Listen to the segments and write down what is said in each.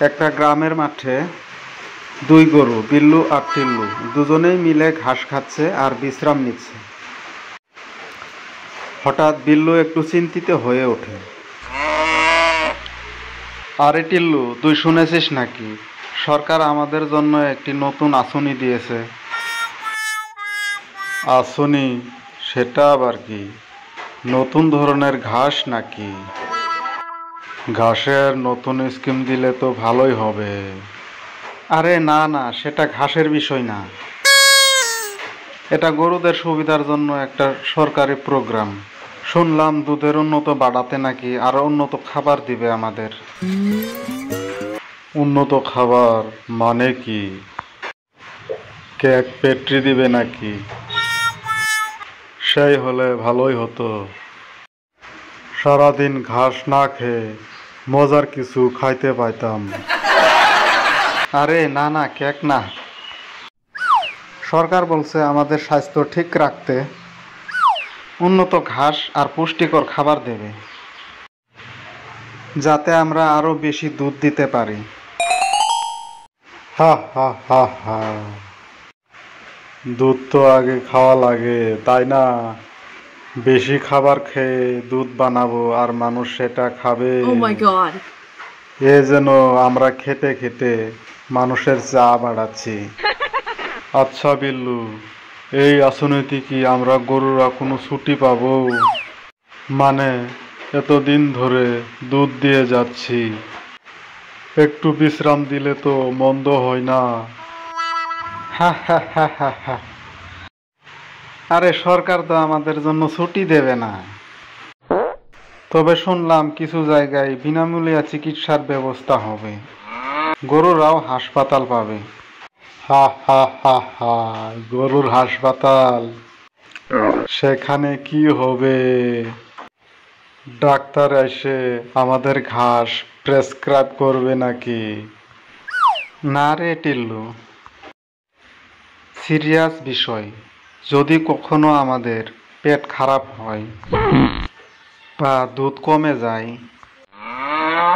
একটা গ্রামের মাঠে দুই গরু, বিল্লু আর টিল্লু, দুজনেই মিলে ঘাস খাচ্ছে আর বিশ্রাম নিচ্ছে। হঠাৎ বিল্লু একটু চিন্তিত হয়ে ওঠে। আরে টিল্লু, তুই শুনেছিস নাকি সরকার আমাদের জন্য একটি নতুন আসনি দিয়েছে? আসনি? সেটা আবার কি? নতুন ধরনের ঘাস নাকি? ঘাসের নতুন স্কিম দিলে তো ভালোই হবে। আরে না না, সেটা ঘাসের বিষয় না, এটা গরুদের সুবিধার জন্য একটা সরকারি প্রোগ্রাম। শুনলাম দুধের উন্নত বাড়াতে নাকি আরো উন্নত খাবার দিবে আমাদের। উন্নত খাবার মানে কি? কেক পেট্রি দিবে নাকি? সেই হলে ভালোই হতো। সারাদিন ঘাস না খেয়ে মজার কিছু খাইতে পাইতাম। আরে না না, কেক না। সরকার বলছে আমাদের স্বাস্থ্য ঠিক রাখতে উন্নত ঘাস আর পুষ্টিকর খাবার দেবে, যাতে আমরা আরো বেশি দুধ দিতে পারি। হা হা হা হা। দুধ তো আগে খাওয়া লাগে, তাই না? বেশি খাবার খেয়ে দুধ বানাবো আর মানুষ সেটা খাবে। Oh my God. এ যেন আমরা খেতে খেতে মানুষের চা বাড়াচ্ছি। আচ্ছা বিল্লু, এই আসনেতে কি আমরা গরুরা কোনো ছুটি পাবো? মানে এতদিন ধরে দুধ দিয়ে যাচ্ছি, একটু বিশ্রাম দিলে তো মন্দ হয় না। হা হা হা হা হা। আরে সরকার তো আমাদের জন্য ছুটি দেবে না, তবে শুনলাম কিছু জায়গায় বিনামূল্যে চিকিৎসার ব্যবস্থা হবে, গরুরাও হাসপাতাল পাবে। হা হা হা হা। গরুর হাসপাতাল? সেখানে কি হবে? ডাক্তার এসে আমাদের ঘাস প্রেসক্রাইব করবে নাকি? না রে টিল্লু, সিরিয়াস বিষয়। যদি কখনো আমাদের পেট খারাপ হয় বা দুধ কমে যায়,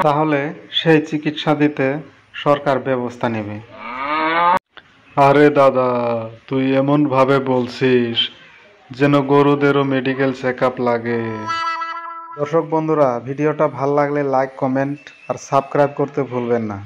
তাহলে সেই চিকিৎসা দিতে সরকার ব্যবস্থা নেবে। আরে দাদা, তুই এমন ভাবে বলছিস যেন গরুদেরও মেডিকেল চেকআপ লাগে। দর্শক বন্ধুরা, ভিডিওটা ভালো লাগলে লাইক, কমেন্ট আর সাবস্ক্রাইব করতে ভুলবেন না।